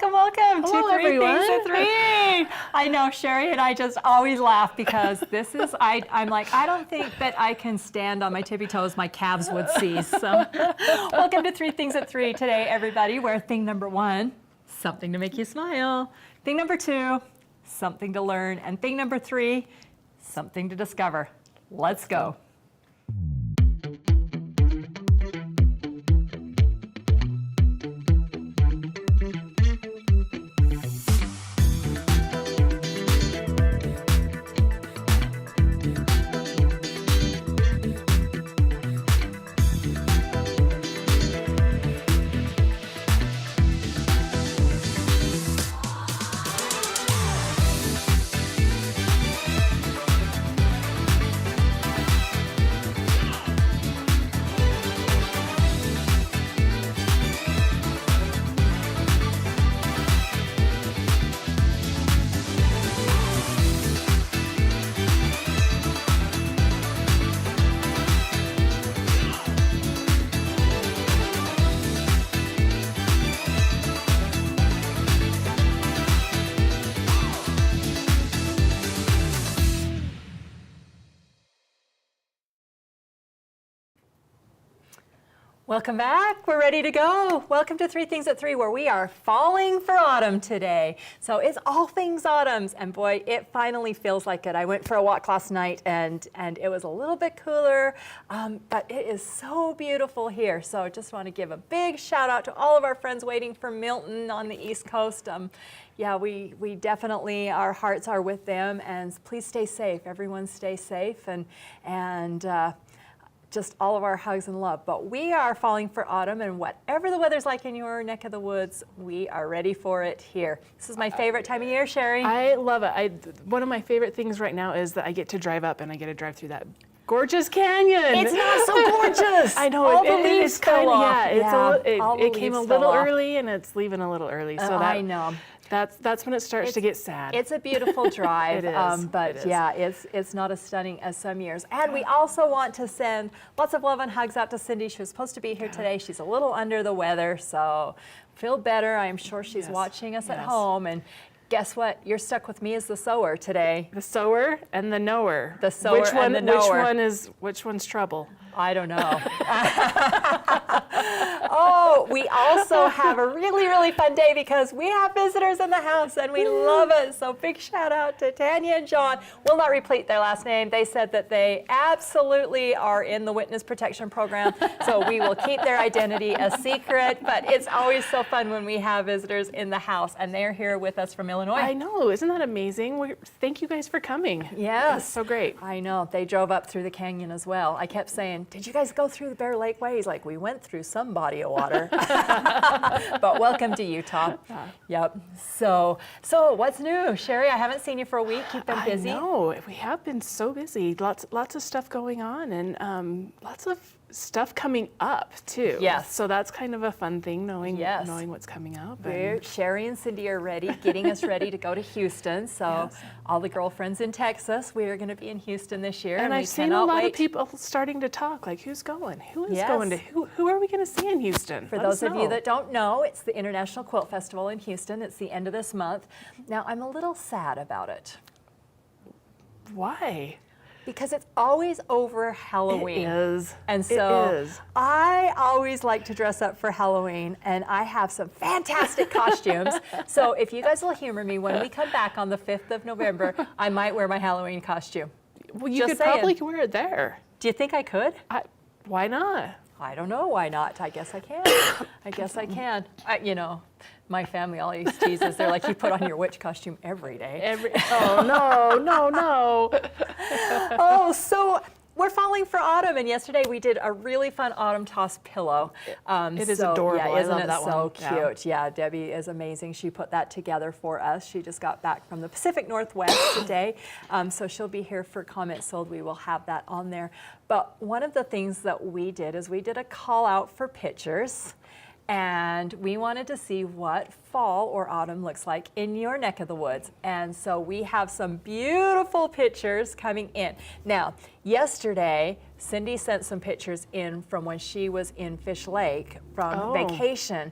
welcome Hello, to Three everyone. Things at Three. I know Cheri and I just always laugh because this is, I'm like, I don't think that I can stand on my tippy toes. My calves would cease. So welcome to Three Things at Three today, everybody, where thing number one, something to make you smile. Thing number two, something to learn. And thing number three, something to discover. Let's go. Welcome back. We're ready to go. Welcome to Three Things at Three, where we are falling for autumn today. So it's all things autumns, and boy, it finally feels like it. I went for a walk last night, and it was a little bit cooler, but it is so beautiful here. So I just want to give a big shout out to all of our friends waiting for Milton on the East Coast. Yeah, we definitely, our hearts are with them, and please stay safe. Everyone stay safe, and just all of our hugs and love. But we are falling for autumn, and whatever the weather's like in your neck of the woods, we are ready for it here. This is my favorite time of year, Cheri. I love it. One of my favorite things right now is that I get to drive up and I get to drive through that gorgeous canyon. It's not so gorgeous. I know. All the leaves it's kind fell of, off. it came a little early and it's leaving a little early. So I know. That's when it starts to get sad. It's a beautiful drive, It is. But It is. yeah, it's not as stunning as some years. And we also want to send lots of love and hugs out to Cindy. She was supposed to be here today. She's a little under the weather, so feel better. I'm sure she's watching us at home. And guess what? You're stuck with me as the sower today. The sower and the knower. The sower and the knower. Which one's trouble? I don't know. Oh, we also have a really, really fun day because we have visitors in the house and we love it. So big shout out to Tanya and John. We'll not repeat their last name. They said that they absolutely are in the witness protection program. So we will keep their identity a secret, but it's always so fun when we have visitors in the house, and they're here with us from Illinois. I know, isn't that amazing? Thank you guys for coming. Yes. It's so great. I know, they drove up through the canyon as well. I kept saying, did you guys go through the Bear Lake Way? He's like, we went through some body of water. But welcome to Utah. Yep. So what's new? Cheri, I haven't seen you for a week. You've been busy. I know, we have been so busy. Lots of stuff going on, and lots of stuff coming up too. Yes. So that's kind of a fun thing, knowing what's coming up. Cheri and Cindy are ready, getting us ready to go to Houston. So all the girlfriends in Texas, we are going to be in Houston this year. And I've seen a lot of people starting to talk, like, who's going? Who is going to, who are we going to see in Houston? For those of you that don't know, it's the International Quilt Festival in Houston. It's the end of this month. Now, I'm a little sad about it. Why? Because it's always over Halloween. It is. And so it is. I always like to dress up for Halloween, and I have some fantastic costumes. So if you guys will humor me, when we come back on the 5th of November, I might wear my Halloween costume. Well, you could probably wear it there. Do you think I could? Why not? I don't know why not. I guess I can. I guess I can. You know, my family always teases. They're like, you put on your witch costume every day. Oh, no. Oh, so we're falling for autumn, and yesterday we did a really fun autumn toss pillow. It is adorable. Yeah, I isn't love it that so one. cute? Yeah, Debbie is amazing. She put that together for us. She just got back from the Pacific Northwest today, so she'll be here for Comments Sold. We will have that on there. But one of the things that we did is we did a call out for pictures. And we wanted to see what fall or autumn looks like in your neck of the woods. And so we have some beautiful pictures coming in. Now, yesterday, Cindy sent some pictures in from when she was in Fish Lake from vacation.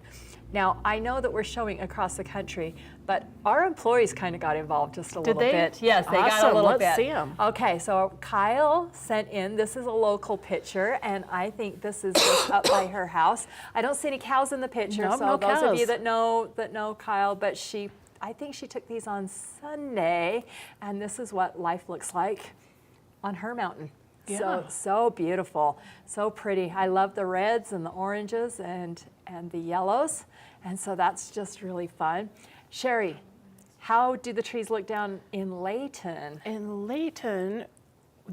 Now, I know that we're showing across the country, but our employees kind of got involved just a little they? bit. Yes, they got a Awesome. little Let's bit. see 'em. Okay, so Kyle sent in, this is a local picture, and I think this is just up by her house. I don't see any cows in the picture, Nope, so no those of you cows. that know Kyle, but I think she took these on Sunday, and this is what life looks like on her mountain. Yeah. So beautiful, so pretty. I love the reds and the oranges and the yellows, and so that's just really fun. Cheri, how do the trees look down in Layton? In Layton,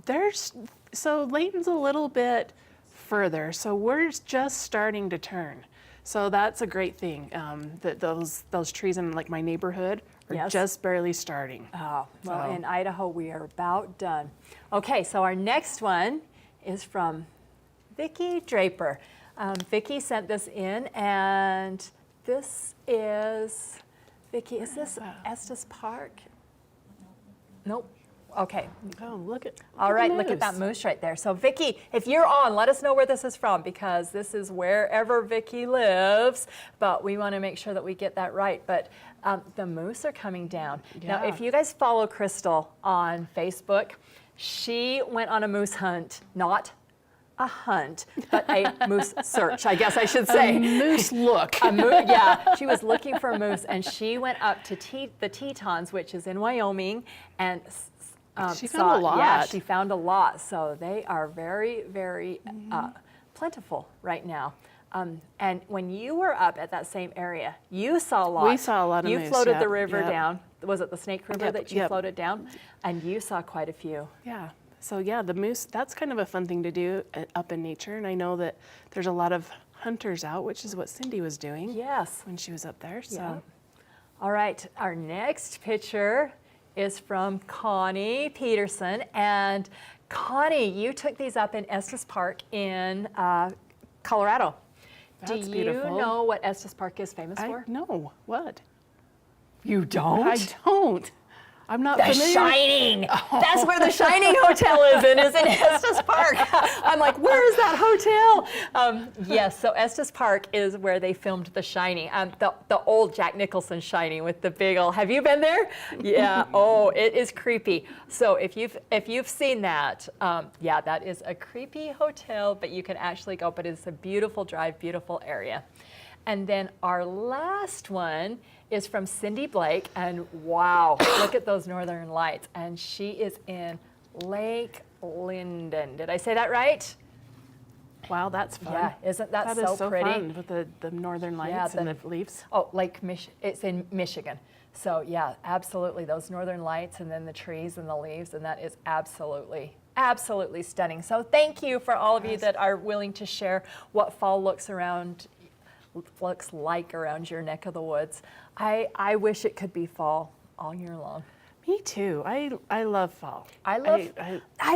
Layton's a little bit further, so we're just starting to turn. So that's a great thing, that those trees in like my neighborhood are Yes. just barely starting. Oh, well, So- in Idaho, we are about done. Okay, so our next one is from Vicki Draper. Vicki sent this in, and this is, Vicki, is this Estes Park? Nope. Okay. Oh, look at All the right, look at that moose. moose right there. So Vicki, if you're on, let us know where this is from, because this is wherever Vicki lives, but we want to make sure that we get that right. But the moose are coming down. Now, Yeah. if you guys follow Crystal on Facebook, she went on a moose hunt, not a hunt, but a moose search, I guess I should say. Moose look. Yeah, she was looking for a moose, and she went up to the Tetons, which is in Wyoming, and She found a lot. Yeah, she found a lot. So they are very, very plentiful right now. And when you were up at that same area, you saw a lot. We saw a lot of You moose, floated yep, the river yep. down. Was it the Snake River Yep, that you yep. floated down? And you saw quite a few. Yeah. So yeah, the moose, that's kind of a fun thing to do up in nature. And I know that there's a lot of hunters out, which is what Cindy was doing Yes. when she was up there. So Yeah. All right, our next picture is from Connie Peterson. And Connie, you took these up in Estes Park in Colorado. That's Do beautiful. you know what Estes Park is famous I for? know. What? You don't? I don't. I'm not The familiar. Shining. That's where the Shining Hotel is in Estes Park. I'm like, where is that hotel? Yes, so Estes Park is where they filmed The Shining, the old Jack Nicholson Shining with the big old. Have you been there? Yeah. Oh, it is creepy. So if you've seen that, yeah, that is a creepy hotel, but you can actually go. But it's a beautiful drive, beautiful area. And then our last one is from Cindy Blake, and wow, look at those northern lights. And she is in Lake Linden. Did I say that right? Wow, that's fun. Yeah, isn't that That so is so pretty? fun with the northern lights and the leaves. Oh, it's in Michigan. So yeah, absolutely, those northern lights and then the trees and the leaves, and that is absolutely stunning. So thank you for all of you that are willing to share what fall looks like around your neck of the woods. I wish it could be fall all year long. Me too. I love fall. I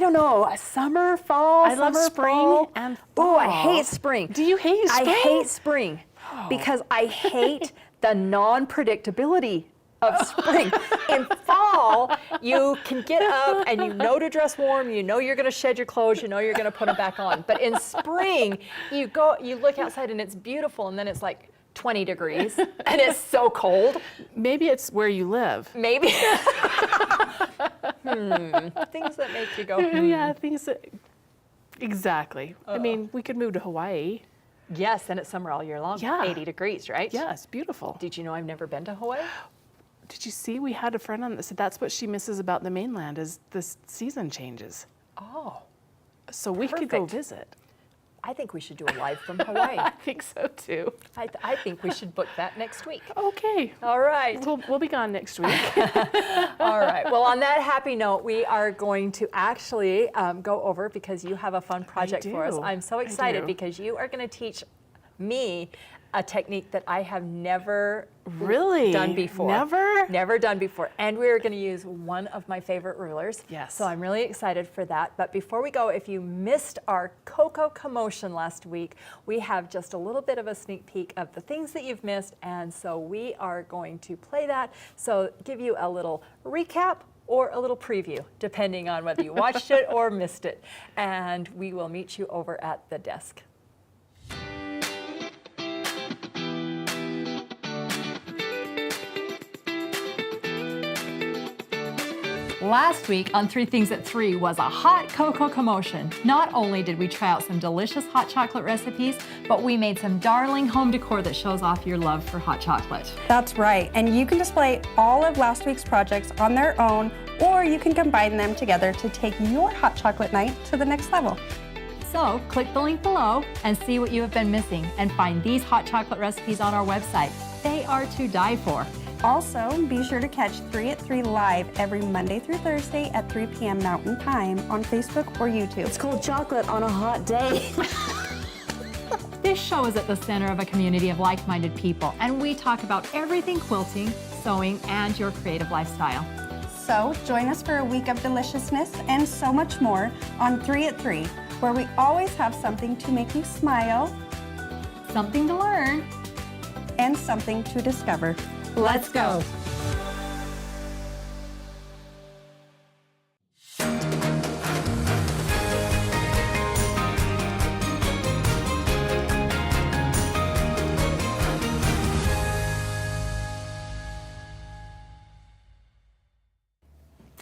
don't know, summer, fall, I love summer, spring fall. and Oh, I fall. hate spring. Do you hate spring? I hate spring because I hate the non-predictability of spring. In fall, you can get up and you know to dress warm, you know you're gonna shed your clothes, you know you're gonna put them back on. But in spring, you look outside and it's beautiful, and then it's like 20 degrees and it's so cold. Maybe it's where you live. Maybe. Things that make you go, Yeah, things that, exactly. I mean, we could move to Hawaii. Yes, and it's summer all year long. Yeah. 80 degrees, right? Yes, beautiful. Did you know I've never been to Hawaii? Did you see we had a friend on that said that's what she misses about the mainland is the season changes. Oh, So we could go Perfect. visit. I think we should do a live from Hawaii. I think so too. I think we should book that next week. Okay. All right. We'll be gone next week. All right. Well, on that happy note, we are going to actually go over, because you have a fun project for us. do. I'm so I excited do. because you are going to teach me a technique that I have never Really? done before. Never? Never done before. And we're going to use one of my favorite rulers. Yes. So I'm really excited for that. But before we go, if you missed our Cocoa Commotion last week, we have just a little bit of a sneak peek of the things that you've missed. And so we are going to play that. So give you a little recap or a little preview, depending on whether you watched it or missed it. And we will meet you over at the desk. Last week on 3 Things at 3 was a hot cocoa commotion. Not only did we try out some delicious hot chocolate recipes, but we made some darling home decor that shows off your love for hot chocolate. That's right, and you can display all of last week's projects on their own, or you can combine them together to take your hot chocolate night to the next level. So click the link below and see what you have been missing and find these hot chocolate recipes on our website. They are to die for. Also, be sure to catch 3 at 3 live every Monday through Thursday at 3 p.m. Mountain Time on Facebook or YouTube. It's called chocolate on a hot day. This show is at the center of a community of like-minded people, and we talk about everything quilting, sewing, and your creative lifestyle. So, join us for a week of deliciousness and so much more on 3 at 3, where we always have something to make you smile Something to learn. and something to discover. Let's go.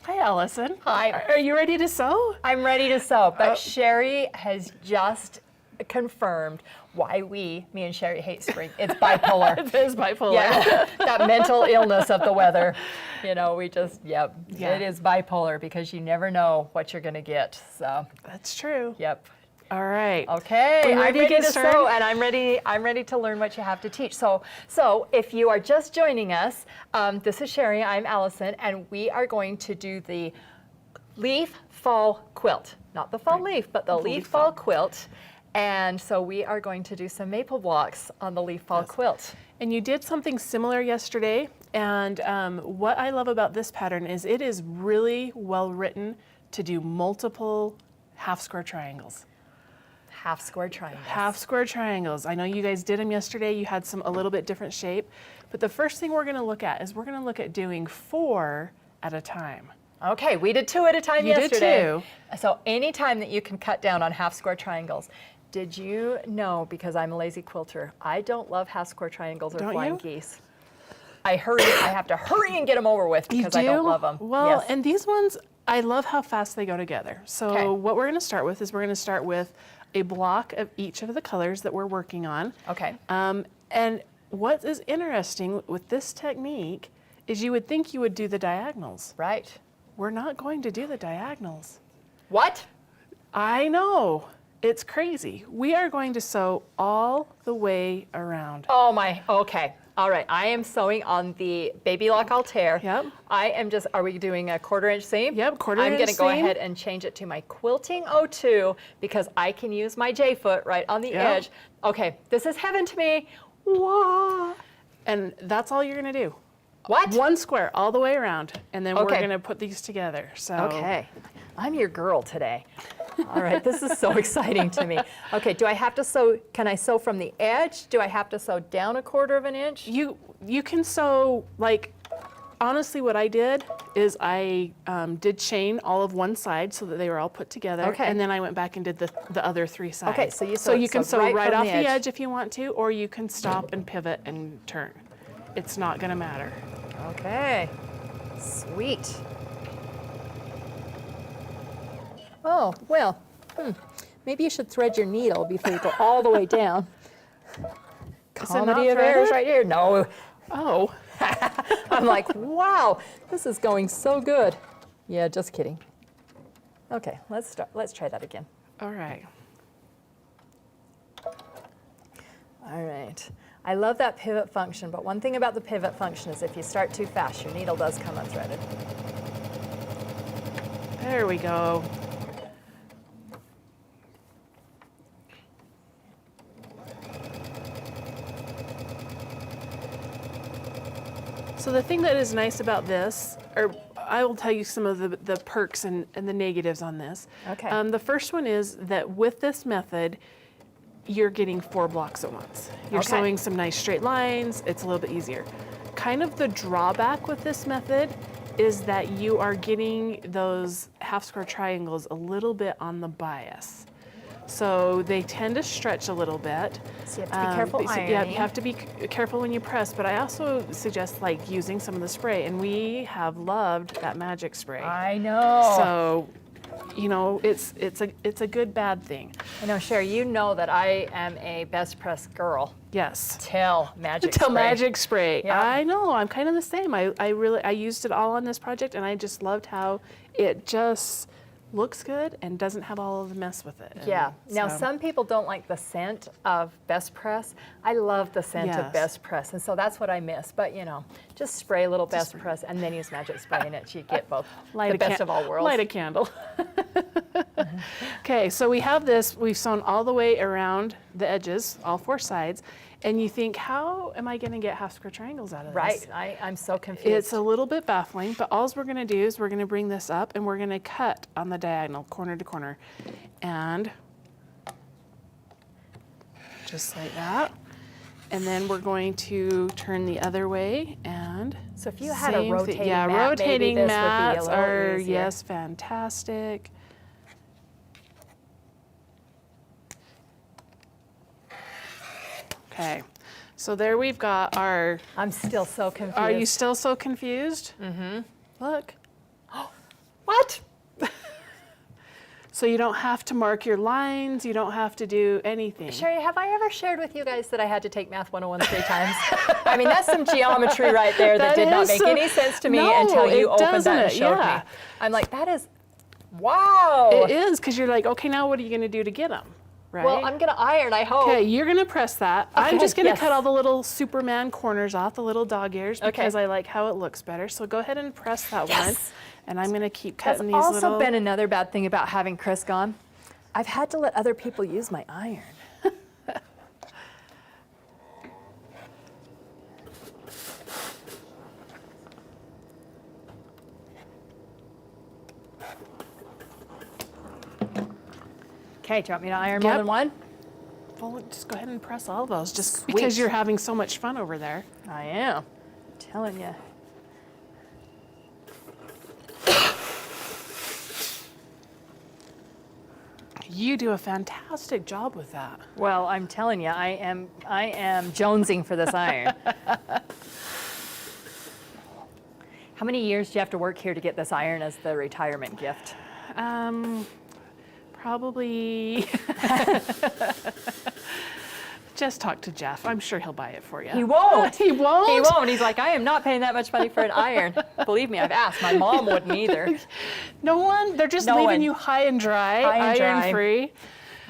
Hi, Allison. Hi. Are you ready to sew? I'm ready to sew, but Cheri has just confirmed why me and Cheri hate spring. It's bipolar. It is bipolar. Yeah, that mental illness of the weather. You know, we just, Yeah. it is bipolar because you never know what you're gonna get, so, That's true. yep. All right. Okay, We I'm ready ready to get to started? sew, and I'm ready to learn what you have to teach. So if you are just joining us, this is Cheri, I'm Allison, and we are going to do the Leaf Fall Quilt. Not the fall leaf, but the Leaf Fall Quilt. And so we are going to do some maple blocks on the Leaf Fall Quilt. And you did something similar yesterday, and what I love about this pattern is it is really well written to do multiple half square triangles. Half square triangles. Half square triangles. I know you guys did them yesterday. You had some a little bit different shape, but the first thing we're going to look at is we're going to look at doing 4 at a time. Okay, we did 2 at a time You did yesterday. 2. So any time that you can cut down on half square triangles. Did you know, because I'm a lazy quilter, I don't love half square triangles or Don't flying you? geese. I have to hurry and get them over with because I don't love them. Well, Yes. and these ones, I love how fast they go together. So Okay. what we're going to start with is we're going to start with a block of each of the colors that we're working on. Okay. And what is interesting with this technique is you would think you would do the diagonals. Right. We're not going to do the diagonals. What? I know. It's crazy. We are going to sew all the way around. Oh my, okay. All right, I am sewing on the Baby Lock Altair. Yep. I am just, are we doing a 1/4 inch seam? Yep, 1/4 I'm inch gonna go seam. ahead and change it to my Quilting 02 because I can use my J-foot right on the Yep. edge. Okay, this is heaven to me. Whoa. And that's all you're going to do. What? One square all the way around, and then we're Okay. going to put these together. So Okay, I'm your girl today. All right, this is so exciting to me. Okay, do I have to sew, can I sew from the edge? Do I have to sew down a 1/4 inch? you can sew, like, honestly what I did is I did chain all of one side so that they were all put together. Okay. And then I went back and did the other 3 sides. Okay, so you so sew- you can sew sew right right from off the the edge. edge if you want to, or you can stop and pivot and turn. It's not going to matter. Okay, sweet. Oh, well, maybe you should thread your needle before you go all the way down. Is it not Comedy of errors threaded? right here. No, Oh, I'm like, wow, this is going so good. Yeah, just kidding. Okay, let's try that again. all right. All right. I love that pivot function, but one thing about the pivot function is if you start too fast, your needle does come unthreaded. There we go. So the thing that is nice about this, or I will tell you some of the perks and the negatives on this. Okay. The first one is that with this method, you're getting 4 blocks at once. You're Okay. sewing some nice straight lines. It's a little bit easier. Kind of the drawback with this method is that you are getting those half square triangles a little bit on the bias. So they tend to stretch a little bit. So you have to be careful ironing. Yeah, you have to be careful when you press, but I also suggest like using some of the spray, and we have loved that magic spray. I know. So, you know, it's a good bad thing. I know, Cheri, you know that I am a best press girl. Yes. Till magic Till spray. magic spray. Yeah. I know, I'm kind of the same. I used it all on this project, and I just loved how it just looks good and doesn't have all of the mess with it. Yeah. And Now, so- some people don't like the scent of Best Press. I love the scent of Yes. Best Press, and so that's what I miss. But, you know, just spray a little Best Press and then use magic spray in it. You get both the best of all worlds. Light a candle. Okay, so we have this, we've sewn all the way around the edges, all 4 sides, and you think, how am I gonna get half square triangles out of this? Right. I'm so confused. It's a little bit baffling, but all we're gonna do is we're gonna bring this up and we're gonna cut on the diagonal, corner to corner. And just like that. And then we're going to turn the other way and So if you had a same thing. rotating Yeah, mat, maybe rotating this would be a mats little are, easier. yes, fantastic. Okay, so there we've got our, I'm still so confused. are you still so confused? Mm-hmm. Look. What? So you don't have to mark your lines, you don't have to do anything. Cheri, have I ever shared with you guys that I had to take Math 101 3 times? I mean, that's some geometry right there that did not is make some- any sense to me No, until you it opened that doesn't. and showed Yeah. me. I'm like, that is, wow. It is, because you're like, okay, now what are you going to do to get them? Right? Well, I'm going to iron, I hope. Okay, you're going to press that. I'm Okay, just going to yes. cut all the little Superman corners off, the little dog ears, Okay. because I like how it looks better. So go ahead and press that one. Yes. And I'm going to keep That's cutting these also little... been another bad thing about having Chris gone. I've had to let other people use my iron. Okay, do you want me to iron more Yep. than one? Well, just go ahead and press all those, just Sweet. because you're having so much fun over there. I am. Telling you. You do a fantastic job with that. Well, I'm telling you, I am jonesing for this iron. How many years do you have to work here to get this iron as the retirement gift? Probably... Just talk to Jeff. I'm sure he'll buy it for you. He won't. He won't? He won't. He's like, I am not paying that much money for an iron. Believe me, I've asked. My mom wouldn't either. No one? They're just No leaving one. you high and dry, High and dry. iron free.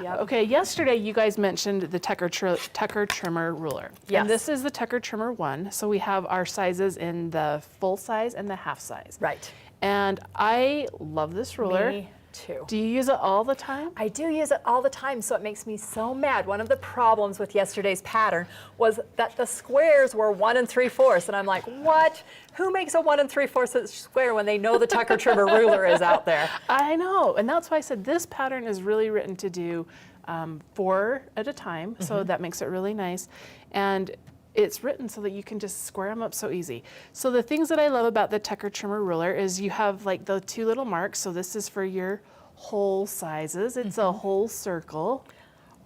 Yep. Okay, yesterday you guys mentioned the Tucker Trimmer ruler. Yes. And this is the Tucker Trimmer 1. So we have our sizes in the full size and the half size. Right. And I love this ruler. Me too. Do you use it all the time? I do use it all the time, so it makes me so mad. One of the problems with yesterday's pattern was that the squares were 1 3/4, and I'm like, what? Who makes a 1 3/4 square when they know the Tucker Trimmer ruler is out there? I know, and that's why I said this pattern is really written to do 4 at a time, so that makes it really nice. And it's written so that you can just square them up so easy. So the things that I love about the Tucker Trimmer ruler is you have like the 2 little marks. So this is for your whole sizes. It's a whole circle.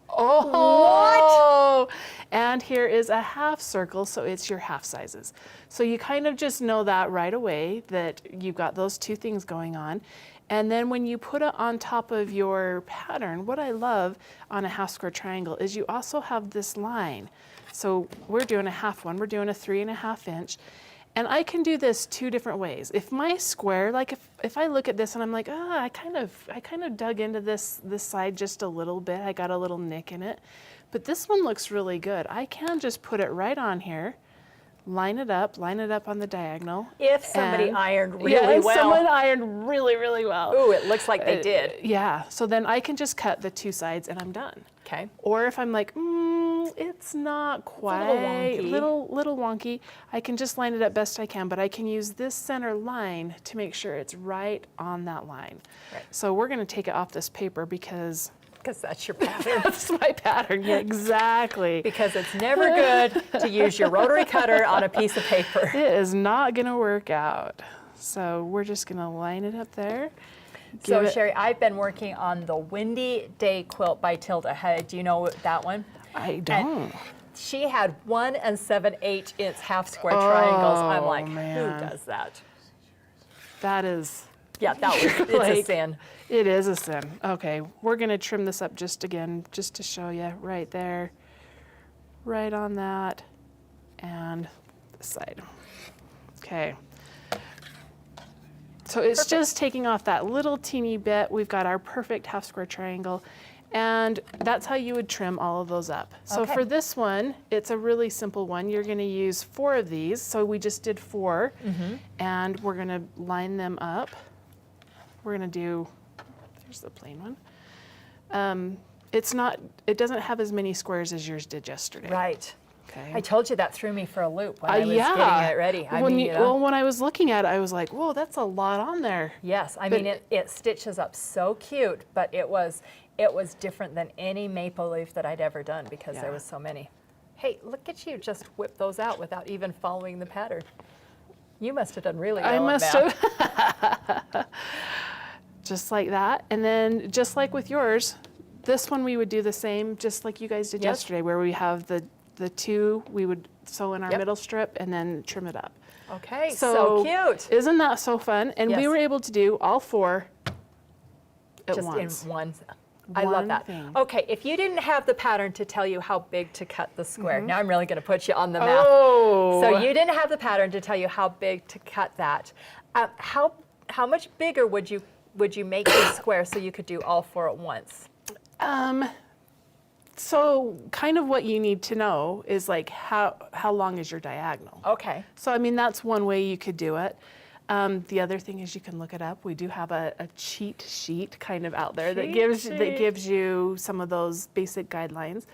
Oh, what? And here is a half circle, so it's your half sizes. So you kind of just know that right away that you've got those 2 things going on. And then when you put it on top of your pattern, what I love on a half square triangle is you also have this line. So we're doing a half one, we're doing a 3.5 inch. And I can do this 2 different ways. If my square, like if I look at this and I'm like, I kind of dug into this side just a little bit, I got a little nick in it. But this one looks really good. I can just put it right on here, line it up on the diagonal. If somebody and- ironed really yeah, if well. someone ironed really, really well. Ooh, it looks like they did. Yeah, so then I can just cut the 2 sides and I'm done. Okay. Or if I'm like, it's not quite, little little wonky, I can just line it up best I can, but I can use this center line to make sure it's right on that line. Right. So we're gonna take it off this paper because that's your pattern. that's my pattern, yeah, exactly. Because it's never good to use your rotary cutter on a piece of paper. It is not gonna work out. So we're just gonna line it up there. So Cheri, I've been working on the Windy Day quilt by Tilda. Do you know that one? I don't. And she had 1 7/8 inch half square triangles. I'm like, man. who does that? That is. Yeah, that was, it's a sin. It is a sin. Okay, we're gonna trim this up just to show you right there, right on that, and this side. Okay. So it's just taking off that little teeny bit. We've got our perfect half square triangle, and that's how you would trim all of those up. So for this one, it's a really simple one. You're gonna use 4 of these. So we just did 4, and we're gonna line them up. We're gonna do, there's the plain one. It doesn't have as many squares as yours did yesterday. Right. Okay. I told you that threw me for a loop when I was yeah. getting it ready. Well, when I was looking at it, I was like, whoa, that's a lot on there. Yes, I mean, it stitches up so cute, but it was different than any maple leaf that I'd ever done because there was so many. Hey, look at you just whip those out without even following the pattern. You must have done really well. I must have. Just like that. And then just like with yours, this one we would do the same, just like you guys did yesterday, where we have the 2, we would sew in our middle strip and then trim it up. Okay, so cute. Isn't that so fun? And we were able to do all 4 at just once. in one. I love that. Thing. Okay, if you didn't have the pattern to tell you how big to cut the square, now I'm really going to put you on the map. Oh. So you didn't have the pattern to tell you how big to cut that. How much bigger would you make this square so you could do all 4 at once? So kind of what you need to know is like how long is your diagonal? Okay. So I mean, that's one way you could do it. The other thing is you can look it up. We do have a cheat sheet kind of out there that gives you some of those basic guidelines.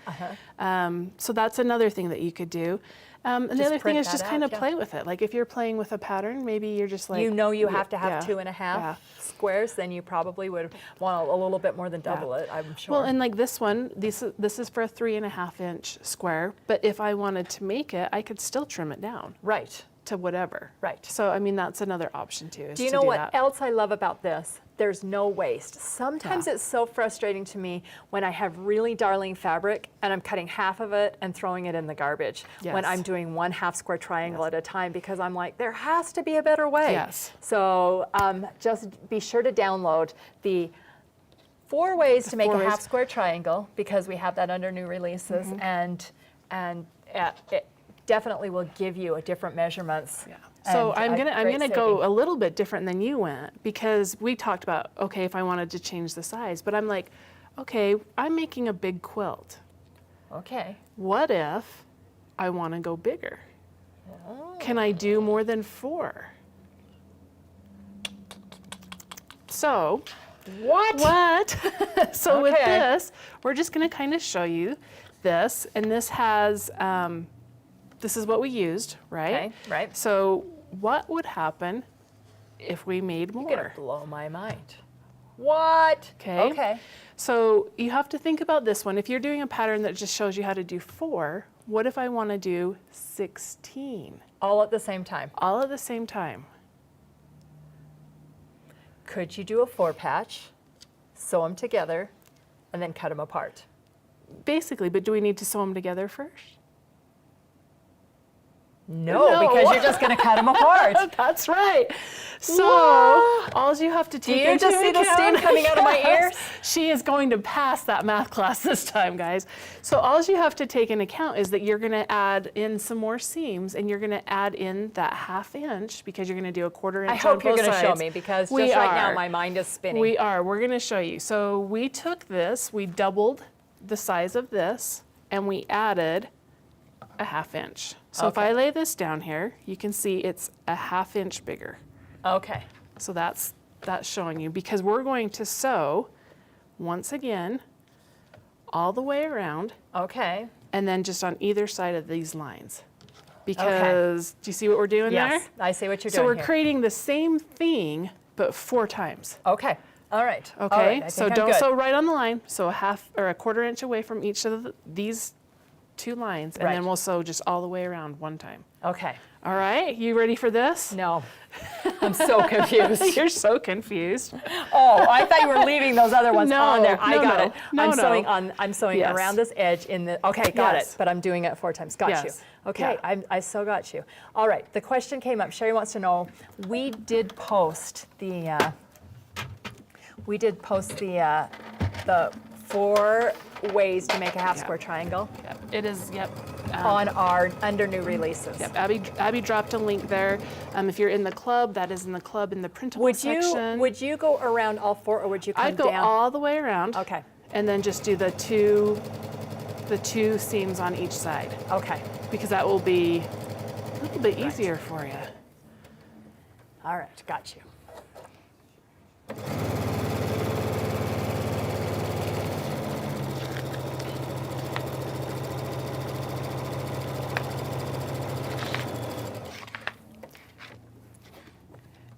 So that's another thing that you could do. And the other thing is just kind of play with it. Like if you're playing with a pattern, maybe you're just like, you have to have 2.5 squares, then you probably would want a little bit more than double it, I'm sure. Well, and like this one, this is for a 3.5 inch square, but if I wanted to make it, I could still trim it down. Right. To whatever. Right. So, I mean, that's another option too. Do you know what else I love about this? There's no waste. Sometimes it's so frustrating to me when I have really darling fabric and I'm cutting half of it and throwing it in the garbage when I'm doing 1 half square triangle at a time, because I'm like, there has to be a better way. Yes. So just be sure to download the 4 ways to make a half square triangle, because we have that under new releases, and it definitely will give you a different measurements. Yeah. So I'm gonna go a little bit different than you went, because we talked about, okay, if I wanted to change the size, but I'm like, okay, I'm making a big quilt. Okay. What if I want to go bigger? Can I do more than 4? So what? So with this, we're just gonna kind of show you this, and this has this is what we used, right? Okay, right. So what would happen if we made more? You're gonna blow my mind. What? Okay. Okay. So you have to think about this one. If you're doing a pattern that just shows you how to do 4, what if I want to do 16? All at the same time. All at the same time. Could you do a 4 patch, sew them together, and then cut them apart? Basically, but do we need to sew them together first? No, because you're just going to cut them apart. That's right. So all you have to take Do you into just see the steam account- coming out of my ears? She is going to pass that math class this time, guys. So all you have to take into account is that you're going to add in some more seams, and you're going to add in that 1/2 inch, because you're going to do a 1/4 inch I hope you're going to show me, because just right now my mind is spinning. We're going to show you. So we took this, we doubled the size of this, and we added a 1/2 inch. So if I lay this down here, you can see it's a 1/2 inch bigger. Okay. So that's showing you, because we're going to sew once again all the way around, Okay. and then just on either side of these lines. Because do you see what we're doing there? Yes, I see what you're So doing we're here. creating the same thing, but 4 times. Okay. All right. Okay. All right. I So think I'm don't good. sew right on the line. So a 1/2 or a 1/4 inch away from each of these 2 lines, and Right. then we'll sew just all the way around one time. Okay. All right, you ready for this? No. I'm so confused. You're so confused. Oh, I thought you were leaving those other ones No, on there. I no, got no. it. No, I'm no. sewing on. I'm sewing Yes. around this edge in the. Okay, got Yes. it. But I'm doing it 4 times. Got Yes. you. Okay, Yeah. I so got you. All right. The question came up. Cheri wants to know. We did post the. We did post the 4 ways to make a half square triangle Yep, it is, yep. on our under new releases. Yep, Abby dropped a link there. If you're in the club, that is in the club in the printable Would section. you go around all 4, or would you come I'd go down? all the way around. Okay. And then just do the two seams on each side, Okay. because that will be a little bit easier for you. All right. Got you.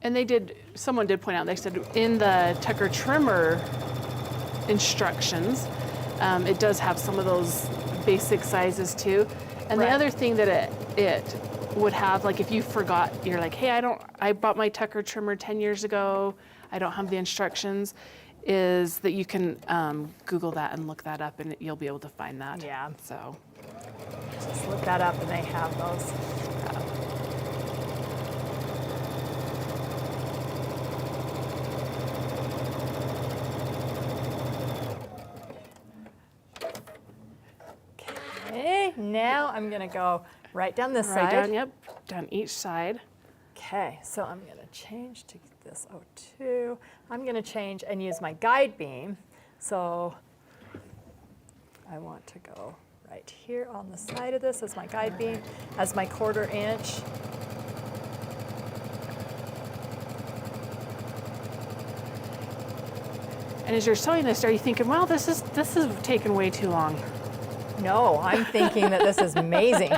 And someone did point out, they said in the Tucker trimmer instructions, it does have some of those basic sizes too. And Right. the other thing that it would have, like if you forgot, you're like, hey, I bought my Tucker trimmer 10 years ago, I don't have the instructions, is that you can Google that and look that up, and you'll be able to find that. Yeah. So. Just look that up, and they have those. Okay, now I'm gonna go right down this Right side. down, yep, down each side. Okay, so I'm gonna change to this 02. I'm gonna change and use my guide beam. So I want to go right here on the side of this as my guide beam, as my 1/4 inch. And as you're sewing this, are you thinking, well, this is taking way too long? No, I'm thinking that this is amazing.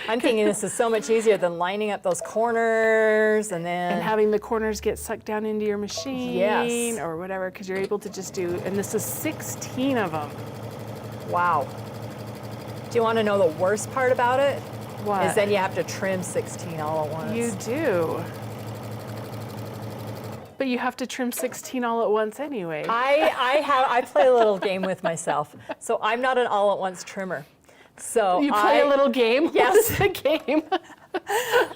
I'm thinking this is so much easier than lining up those corners and then. And having the corners get sucked down into your machine Yes. or whatever, because you're able to just do, and this is 16 of them. Wow. Do you want to know the worst part about it? What? Is then you have to trim 16 all at once. You do. But you have to trim 16 all at once anyway. I play a little game with myself. So I'm not an all at once trimmer. So You play a little game? Yes. What's the game?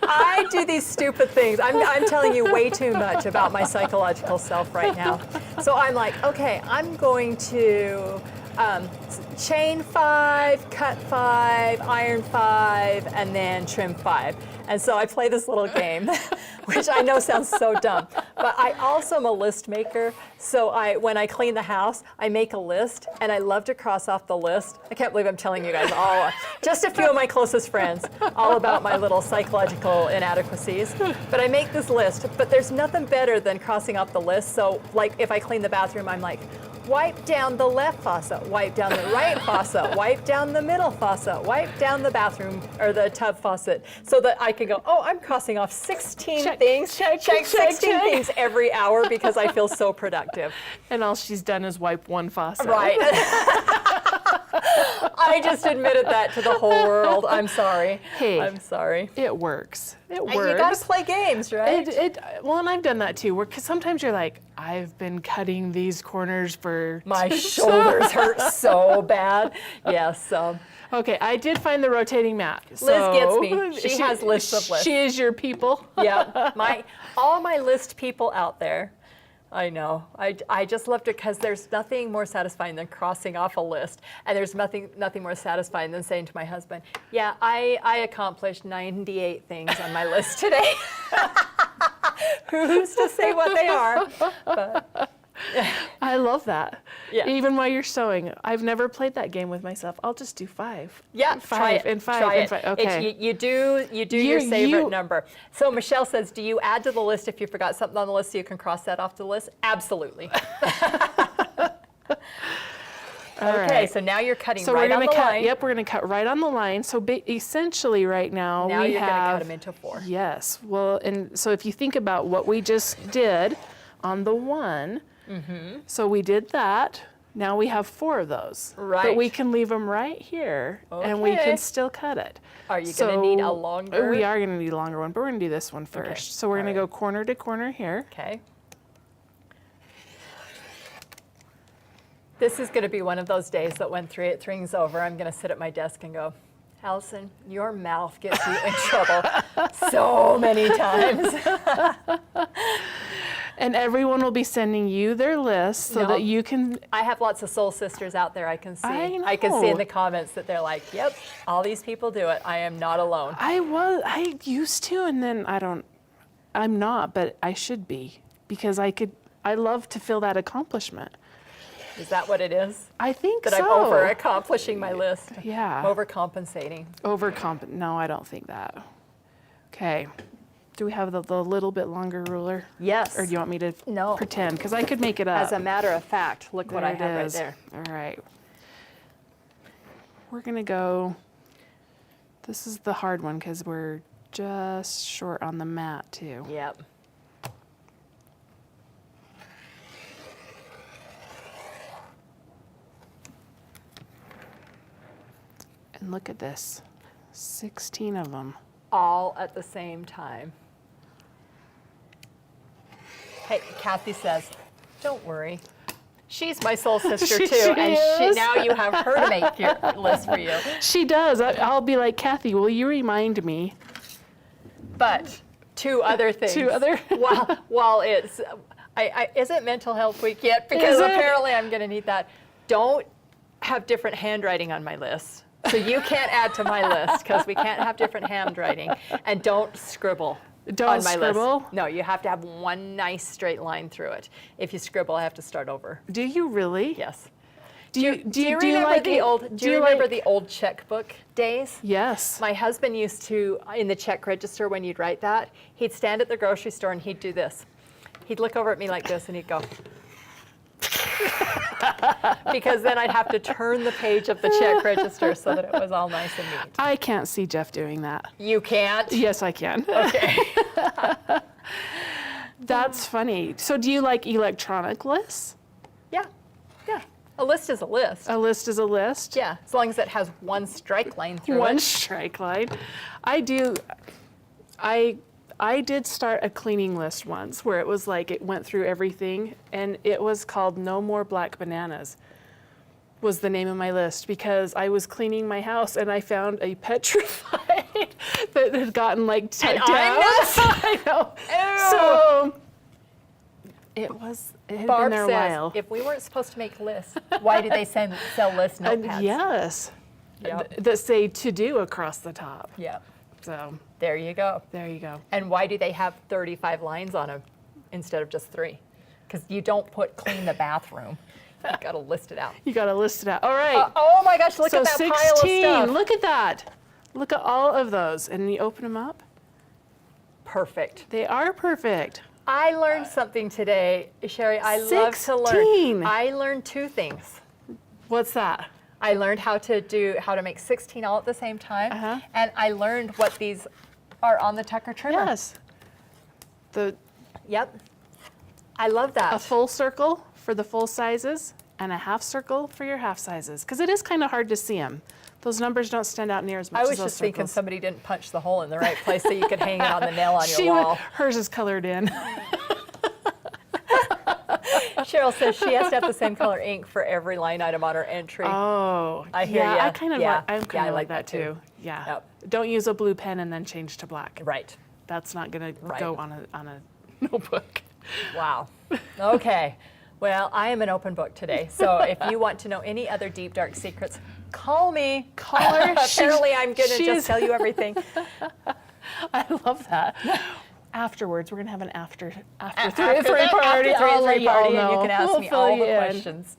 I do these stupid things. I'm telling you way too much about my psychological self right now. So I'm like, okay, I'm going to chain 5, cut 5, iron 5, and then trim 5. And so I play this little game, which I know sounds so dumb, but I also am a list maker. So when I clean the house, I make a list, and I love to cross off the list. I can't believe I'm telling you guys all, just a few of my closest friends, all about my little psychological inadequacies. But I make this list, but there's nothing better than crossing off the list. So like if I clean the bathroom, I'm like, wipe down the left faucet, wipe down the right faucet, wipe down the middle faucet, wipe down the bathroom or the tub faucet, so that I can go, oh, I'm crossing off 16 things, check 16 things every hour because I feel so productive. And all she's done is wipe one faucet. Right. I just admitted that to the whole world. I'm sorry. Hey. I'm sorry. It works. It works. You gotta play games, right? Well, and I've done that too, because sometimes you're like, I've been cutting these corners for... My shoulders hurt so bad. Yes. Okay, I did find the rotating mat. Liz So gets me. She has lists of lists. She is your people. Yep. All my list people out there. I know. I just loved it because there's nothing more satisfying than crossing off a list, and there's nothing more satisfying than saying to my husband, "Yeah, I accomplished 98 things on my list today." Who's to say what they are? But, I love that. Yeah. Even while you're sewing, I've never played that game with myself. I'll just do 5. yeah, 5 try it. and 5 Try and it. 5. Okay. You do your favorite number. So Michelle says, do you add to the list if you forgot something on the list so you can cross that off the list? Absolutely. Okay, so now you're cutting So right we're on gonna the cut. line. Yep, we're gonna cut right on the line. So essentially, right now Now we you're have. gonna cut them into 4. Yes. Well, and so if you think about what we just did on the one, so we did that. Now we have 4 of those. Right. But we can leave them right here and we Okay. can still cut it. Are you gonna need a longer? We are going to need a longer one, but we're going to do this one first. Okay. So we're going to All go corner to corner here. Okay. This is going to be one of those days that when 3 at 3's over, I'm going to sit at my desk and go, Allison, your mouth gets you in trouble so many times. And everyone will be sending you their list so No. that you can. I have lots of soul sisters out there I can see. I can see in know. the comments that they're like, yep, all these people do it. I am not alone. I used to, and then I'm not, but I should be because I love to feel that accomplishment. Is that what it is? I think That so. I'm over accomplishing my list. Yeah. Overcompensating. No, I don't think that. Okay. Do we have the little bit longer ruler? Yes. Or do you want me to No. pretend? Because I could make it up. As a matter of fact, look what I There it have right is. there. All right. We're going to go, this is the hard one because we're just short on the mat too. Yep. And look at this, 16 of them. All at the same time. Hey, Kathy says, don't worry. She's my soul sister too, She and is. now you have her to make your list for you. She does. I'll be like, Kathy, will you remind me? But 2 other things. 2 other? while it's, isn't Mental Health Week yet? Because Is it? apparently I'm going to need that. Don't have different handwriting on my list. So you can't add to my list because we can't have different handwriting. And don't scribble. Don't on my scribble? list. No, you have to have one nice straight line through it. If you scribble, I have to start over. Do you really? Yes. Do you remember like the it- old? do you remember like- the old checkbook days? Yes. My husband used to, in the check register, when you'd write that, he'd stand at the grocery store and he'd do this. He'd look over at me like this and he'd go. Because then I'd have to turn the page of the check register so that it was all nice and neat. I can't see Jeff doing that. You can't? Yes, I can. Okay. That's funny. So do you like electronic lists? Yeah. Yeah. A list is a list. A list is a list? Yeah. As long as it has one strike line through One it. strike line. I did start a cleaning list once where it was like it went through everything, and it was called No More Black Bananas was the name of my list because I was cleaning my house and I found a petrified that had gotten like tucked down. I know. Ew. So it had Barb been there a says, while. if we weren't supposed to make lists, why did they sell list notepads? Yes. Yep. That say to do across the top. Yeah. So There you go. there you go. And why do they have 35 lines on them instead of just 3? Because you don't put clean the bathroom. You got to list it out. You got to list it out. All right. Oh my gosh, look So at that 16. pile of stuff. Look at that. Look at all of those. And you open them up. Perfect. They are perfect. I learned something today, Cheri. I love to 16. learn. I learned 2 things. What's that? I learned how to make 16 all at the same time, Uh-huh. and I learned what these are on the Tucker trimmer. Yes. Yep. I love that. A full circle for the full sizes and a half circle for your half sizes. Because it is kind of hard to see them. Those numbers don't stand out near as much I as was those just thinking circles. somebody didn't punch the hole in the right place so you could hang it on the nail on your wall. Hers is colored in. Cheryl says she has to have the same color ink for every line item on her entry. Oh, I hear yeah. ya. I kind of Yeah. like. I'm Yeah, kind I of like like that that too. too. Yeah. Yep. Don't use a blue pen and then change to black. Right. That's not gonna Right. go on a notebook. Wow. Okay. Well, I am an open book today. So if you want to know any other deep, dark secrets, call me. Call her. Apparently, I'm going to she's- just tell you everything. I love that. Afterwards, we're gonna have an after After three the- party. after I'll 3 let you all party, and you know. can ask We'll me fill all you the in. questions.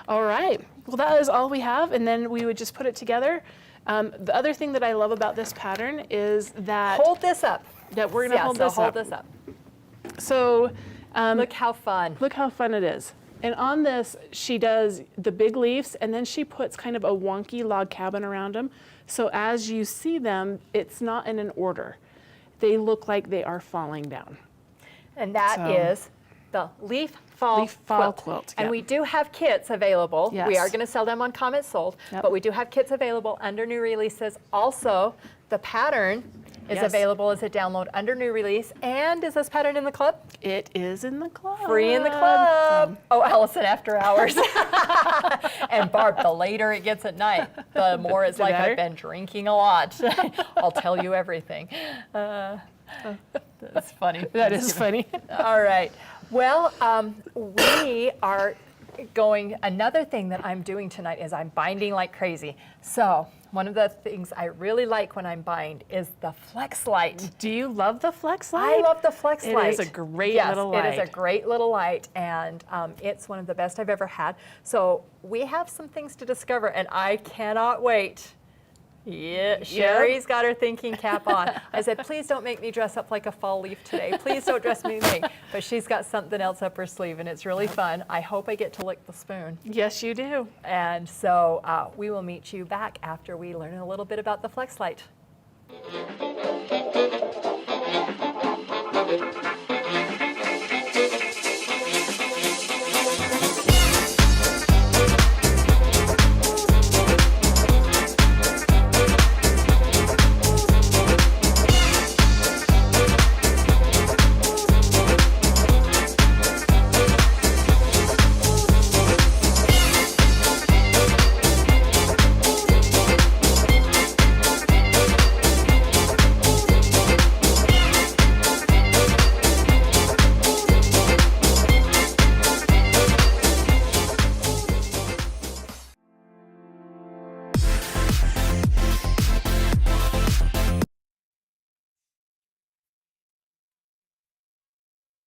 All right. Well, that is all we have, and then we would just put it together. The other thing that I love about this pattern is that Hold this up. we're gonna Yeah, hold so this hold up. this up. So Look how fun. look how fun it is. And on this, she does the big leaves, and then she puts kind of a wonky log cabin around them. So as you see them, it's not in an order. They look like they are falling down. And that So- is the Leaf Fall Quilt. And yep. we do have kits available. We Yes. are going to sell them on Comments Sold, Yep. but we do have kits available under new releases. Also, the pattern is Yes. available as a download under new release. And is this pattern in the club? It is in the club. Free in the club. Oh, Allison after hours. And Barb, the later it gets at night, the more it's like better? I've been drinking a lot. I'll tell you everything. That's funny. That is funny. All right. Well, we are going, another thing that I'm doing tonight is I'm binding like crazy. So one of the things I really like when I'm bind is the Flex Light. Do you love the Flex Light? I love the Flex Light. It is a great yes, little light. It is a great little light, and it's one of the best I've ever had. So we have some things to discover, and I cannot wait. Yeah, Cheri's got her thinking cap on. I said, please don't make me dress up like a fall leaf today. Please don't dress me. But she's got something else up her sleeve, and it's really fun. I hope I get to lick the spoon. Yes, you do. And so we will meet you back after we learn a little bit about the Flex Light.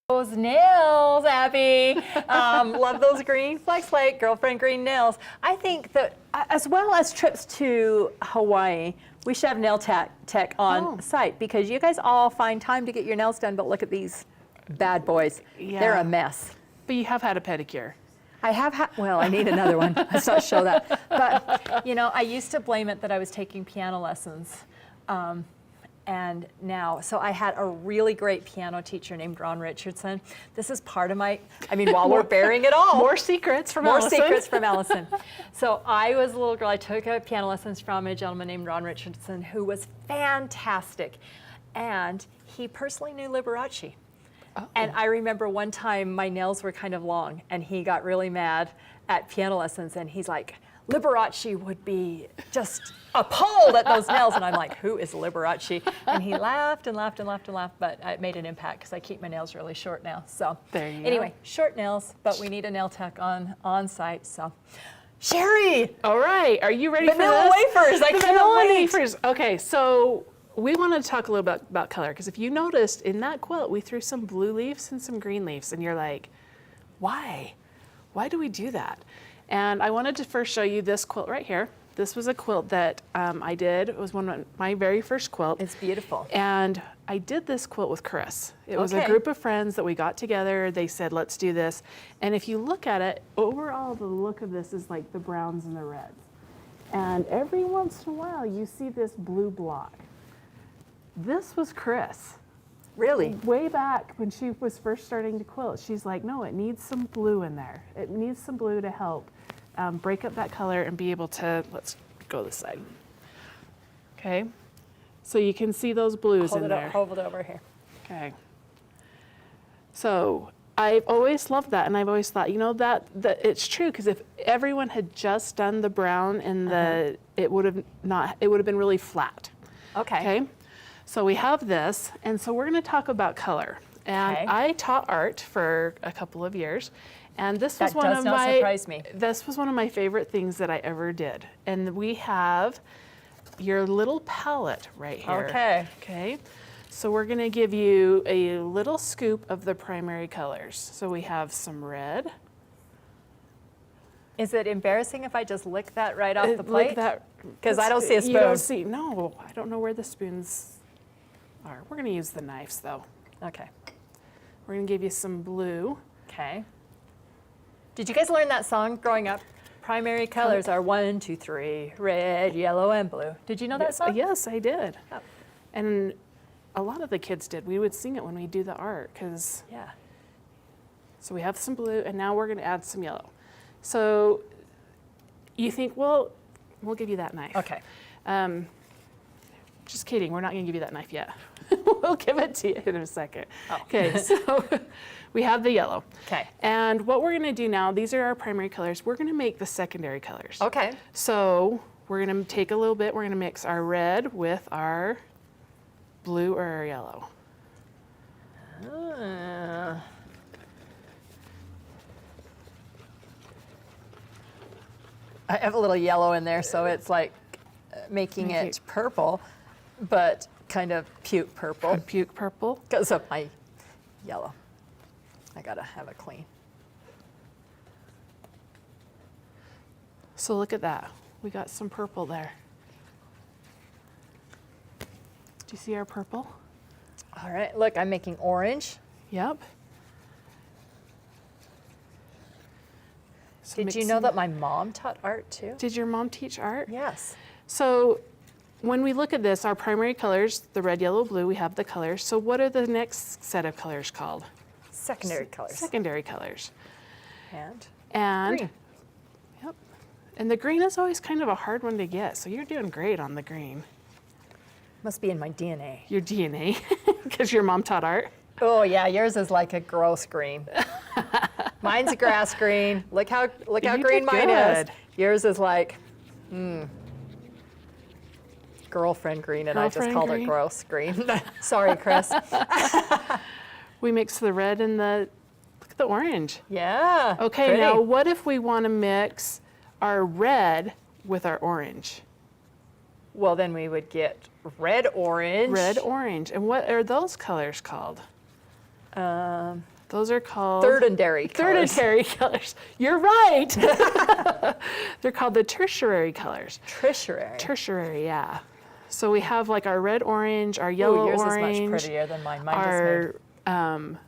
Those nails, Abby. Love those green Flex Light, girlfriend green nails. I think that as well as trips to Hawaii, we should have nail tech on site because you guys all find time to get your nails done, but look at these bad boys. Yeah. They're a mess. But you have had a pedicure. I have had, well, I need another one. Let's not show that. But, you know, I used to blame it that I was taking piano lessons. And now, so I had a really great piano teacher named Ron Richardson. This is part of my, I mean, while we're bearing it all. More secrets from Allison. More secrets from Allison. So I was a little girl, I took piano lessons from a gentleman named Ron Richardson who was fantastic. And he personally knew Liberace. Oh. And I remember one time my nails were kind of long and he got really mad at piano lessons and he's like, Liberace would be just appalled at those nails. And I'm like, who is Liberace? And he laughed and laughed and laughed and laughed, but it made an impact because I keep my nails really short now. So there you anyway, go. Short nails, but we need a nail tech on site. So Cheri! All right, are you ready for Vanilla this? wafers, I cannot wait. Wafers. Okay, so we want to talk a little bit about color because if you noticed in that quilt, we threw some blue leaves and some green leaves and you're like, why? Why do we do that? And I wanted to first show you this quilt right here. This was a quilt that I did. It was one of my very first quilt. It's beautiful. And I did this quilt with Chris. It was a group of friends that we got together. They said, let's do this. And if you look at it, overall the look of this is like the browns and the reds. And every once in a while you see this blue block. This was Chris. Really? Way back when she was first starting to quilt, she's like, no, it needs some blue in there. It needs some blue to help break up that color and be able to, let's go this side. Okay, so you can see those blues in there. Hold it over here. Okay. So I've always loved that, and I've always thought, you know, that it's true because if everyone had just done the brown and the, it would have been really flat. Okay. So we have this, and so we're going to talk about color. And I taught art for a couple of years, and this was That does not surprise me. This was one of my favorite things that I ever did. And we have your little palette right here. Okay. Okay. So we're going to give you a little scoop of the primary colors. So we have some red. Is it embarrassing if I just lick that right off the plate? Like that. Because I don't see a spoon. You don't see. No, I don't know where the spoons are. We're going to use the knives though. Okay. We're going to give you some blue. Okay. Did you guys learn that song growing up? Primary colors are 1, 2, 3, red, yellow, and blue. Did you know that song? Yes, I did. Oh. And a lot of the kids did. We would sing it when we do the art because Yeah. So we have some blue, and now we're going to add some yellow. So you think, well, we'll give you that knife. Okay. Just kidding, we're not going to give you that knife yet. We'll give it to you in a second. Oh. Okay, so we have the yellow. Okay. And what we're going to do now, these are our primary colors. We're going to make the secondary colors. Okay. So we're going to take a little bit, we're going to mix our red with our blue or our yellow. I have a little yellow in there, so it's like making it purple, but kind of puke purple Puke purple. because of my yellow. I gotta have it clean. So look at that. We got some purple there. Do you see our purple? All right, look, I'm making orange. Yep. So Did you mix know them- that my mom taught art too? Did your mom teach art? Yes. So when we look at this, our primary colors, the red, yellow, blue, we have the colors. So what are the next set of colors called? Secondary colors. Secondary colors. And And green. Yep. And the green is always kind of a hard one to get. So you're doing great on the green. Must be in my DNA. Your DNA, because your mom taught art. Oh yeah, yours is like a gross green. Mine's a grass green. Look how You green did mine is. good. Yours is like, girlfriend green, and I just Girlfriend called green? it gross green. Sorry, Chris. We mix the red and look at the orange. Yeah. Okay, pretty. now what if we want to mix our red with our orange? Well, then we would get red, orange. Red, orange. And what are those colors called? Those are called Thirdary colors. Thirdary colors. You're right. They're called the tertiary colors. Tertiary. Tertiary, yeah. So we have like our red, orange, our yellow, Ooh, yours orange, is much prettier than mine. Mine our just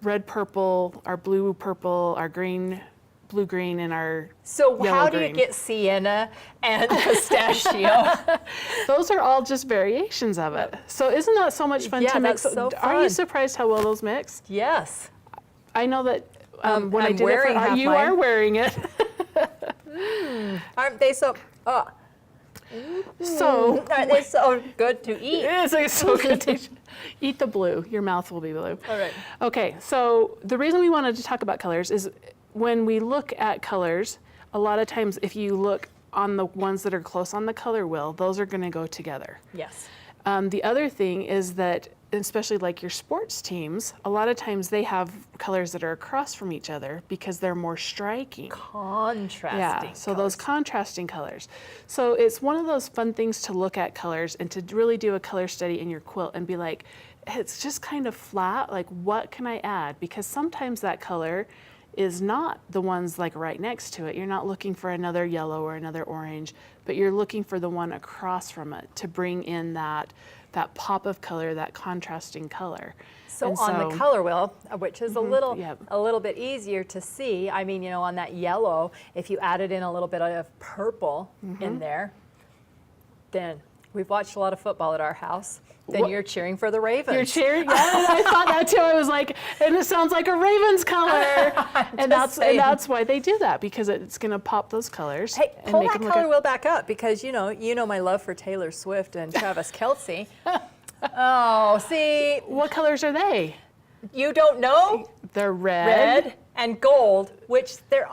red, purple, our blue, purple, our green, blue, green, and our So yellow, how do you green. get sienna and pistachio? Those are all just variations of it. So isn't that so much fun Yeah, to mix? that's so Are you fun. surprised how well those mix? Yes. I know that when I I'm did wearing it, half you mine. are wearing it. Aren't they so? Oh, So aren't they so good to eat? it's so good to eat the blue. Your mouth will be blue. All right. Okay, so the reason we wanted to talk about colors is when we look at colors, a lot of times if you look on the ones that are close on the color wheel, those are going to go together. Yes. The other thing is that, especially like your sports teams, a lot of times they have colors that are across from each other because they're more striking. Contrasting. Yeah, so those contrasting colors. So it's one of those fun things to look at colors and to really do a color study in your quilt and be like, it's just kind of flat, like what can I add? Because sometimes that color is not the ones like right next to it. You're not looking for another yellow or another orange, but you're looking for the one across from it to bring in that pop of color, that contrasting color. So And on the color wheel, which is yep. a little bit easier to see. I mean, on that yellow, if you added in a little bit of purple in there, then we've watched a lot of football at our house. Then you're cheering for the Ravens. You're cheering? Yeah, I thought that too. I was like, and it sounds like a Ravens color. and that's why they do that, because it's going to pop those colors. Hey, and pull make that them look color wheel back up, because you know my love for Taylor Swift and Travis Kelce. Oh, see, What colors are they? you don't know? They're red. Red and gold, which they're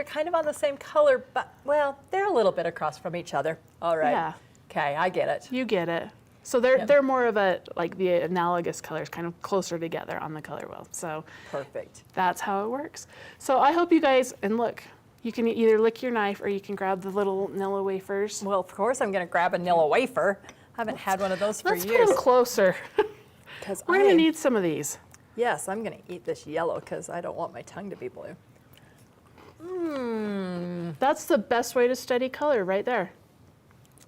kind of on the same color, but well, they're a little bit across from each other. All right. Yeah. Okay, I get it. You get it. So they're more of like the analogous colors, kind of closer together on the color wheel. So Perfect. that's how it works. So I hope you guys, and look, you can either lick your knife or you can grab the little Nilla wafers. Well, of course I'm going to grab a Nilla wafer. I haven't had one of those for Let's put years. them closer. 'Cause We're going to need some of these. Yes, I'm going to eat this yellow because I don't want my tongue to be blue. That's the best way to study color right there.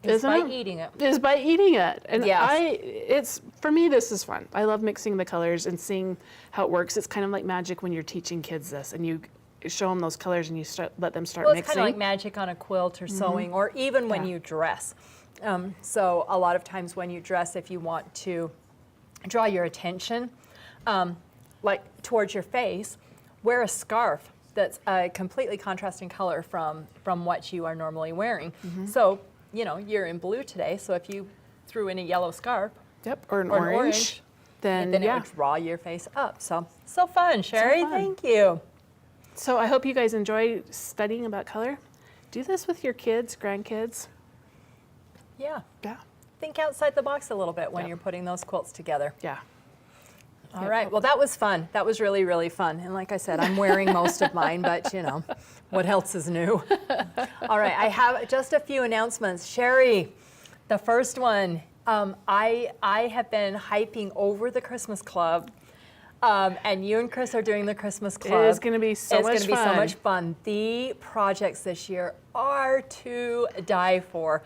Is Isn't by it? eating it. Is by eating it. And Yes. for me, this is fun. I love mixing the colors and seeing how it works. It's kind of like magic when you're teaching kids this and you show them those colors and you let them start Well, it's mixing. kind of like magic on a quilt or sewing, or even when Yeah. you dress. So a lot of times when you dress, if you want to draw your attention, like towards your face, wear a scarf that's a completely contrasting color from what you are normally wearing. So, you know, you're in blue today, so if you threw in a yellow scarf, Yep, or an or an orange, then it yeah. would draw your face up. So fun, Cheri. fun. Thank you. So I hope you guys enjoy studying about color. Do this with your kids, grandkids. Yeah. Yeah. Think outside the box a little bit when Yep. you're putting those quilts together. Yeah. All right. Well, that was fun. That was really, really fun. And like I said, I'm wearing most of mine, but you know, what else is new? All right. I have just a few announcements. Cheri, the first one, I have been hyping over the Christmas Club. And you and Chris are doing the Christmas Club. It is going to be so much fun. It's going to be so much fun. The projects this year are to die for.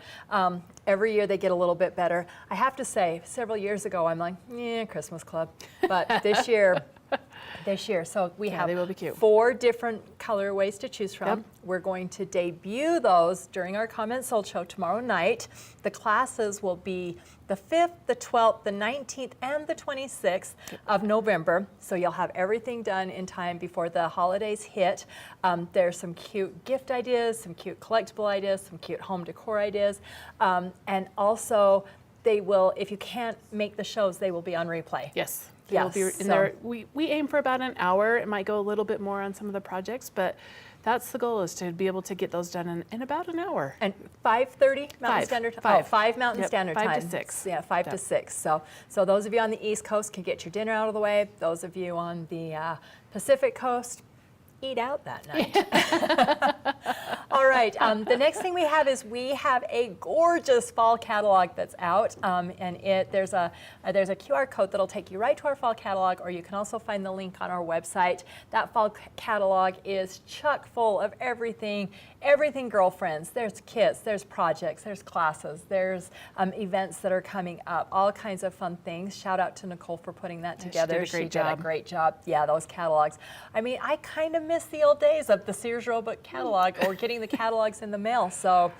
Every year they get a little bit better. I have to say, several years ago, I'm like, yeah, Christmas Club. But this year, so we have they will be cute. 4 different colorways to choose from. Yep. We're going to debut those during our Comment Sold show tomorrow night. The classes will be the 5th, the 12th, the 19th, and the 26th of November. So you'll have everything done in time before the holidays hit. There's some cute gift ideas, some cute collectible ideas, some cute home decor ideas. And also, they will, if you can't make the shows, they will be on replay. Yes. Yeah, They'll be in so- there. We aim for about an hour. It might go a little bit more on some of the projects, but that's the goal, is to be able to get those done in about an hour. And 5:30 Mountain 5. Standard Time. 5. 5 Mountain Yep, Standard 5 Time. to 6. Yeah, 5 to Yep. 6. So those of you on the East Coast can get your dinner out of the way. Those of you on the Pacific Coast, eat out that night. All right. The next thing we have is we have a gorgeous fall catalog that's out, and there's a QR code that'll take you right to our fall catalog, or you can also find the link on our website. That fall catalog is chock full of everything girlfriends. There's kits, there's projects, there's classes, there's events that are coming up, all kinds of fun things. Shout out to Nicole for putting that together. She did a great job. Yeah, those catalogs. I mean, I kind of miss the old days of the Sears Roebuck catalog or getting the catalogs in the mail. So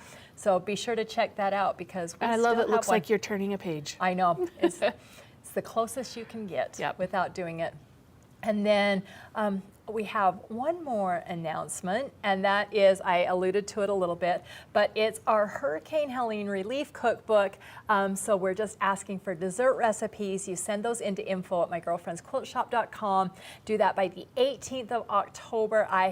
be sure to check that out, because we I still love it. have Looks one. like you're turning a page. I know. It's the closest you can get Yep. without doing it. And then we have one more announcement, and that is, I alluded to it a little bit, but it's our Hurricane Helene Relief Cookbook. So we're just asking for dessert recipes. You send those into info@mygirlfriendsquiltshop.com. Do that by the 18th of October. I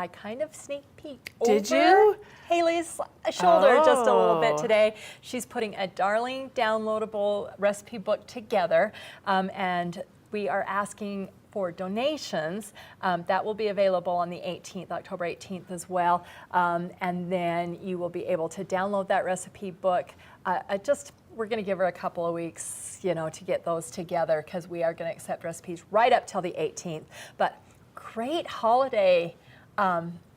kind of sneak peek Did over you? Haley's shoulder just a little bit Oh. today. She's putting a darling downloadable recipe book together, and we are asking for donations. That will be available on the 18th, October 18th as well. And then you will be able to download that recipe book. We're going to give her a couple of weeks, to get those together, because we are going to accept recipes right up till the 18th. But great holiday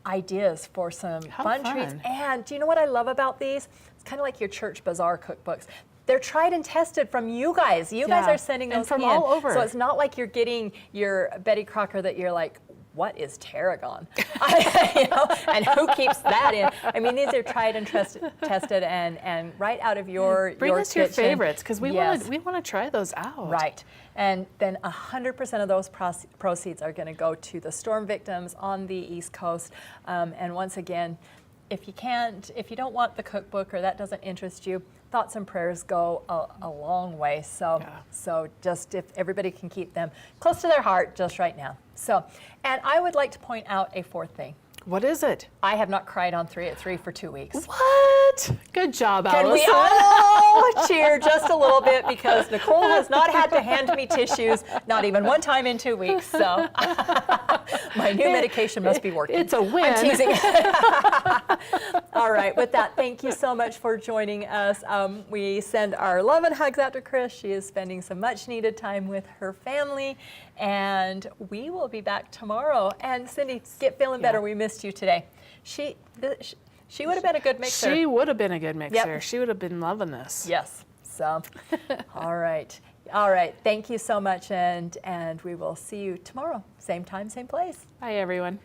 ideas for some How fun treats. fun. And do you know what I love about these? It's kind of like your church bazaar cookbooks. They're tried and tested from you guys. You guys Yeah, are sending and those from in. all over. So it's not like you're getting your Betty Crocker that you're like, what is tarragon? And who keeps that in? I mean, these are tried and tested and right out of your Bring us your kitchen. favorites, because we Yes. want to try those out. Right. And then 100% of those proceeds are going to go to the storm victims on the East Coast. And once again, if you don't want the cookbook or that doesn't interest you, thoughts and prayers go a long way. So just if everybody can keep them close to their heart just right now. And I would like to point out a fourth thing. What is it? I have not cried on 3 at 3 for 2 weeks. What? Good job, Can Allison. we all cheer just a little bit, because Nicole has not had to hand me tissues, not even one time in 2 weeks. So my new medication must be working. It's a win. I'm teasing. All right, with that, thank you so much for joining us. We send our love and hugs out to Chris. She is spending some much needed time with her family, and we will be back tomorrow. And Cindy, get feeling better. We missed you today. She would have been a good mixer. She would have been a good mixer. Yep. She would have been loving this. Yes. So, all right. Thank you so much, and we will see you tomorrow. Same time, same place. Bye, everyone.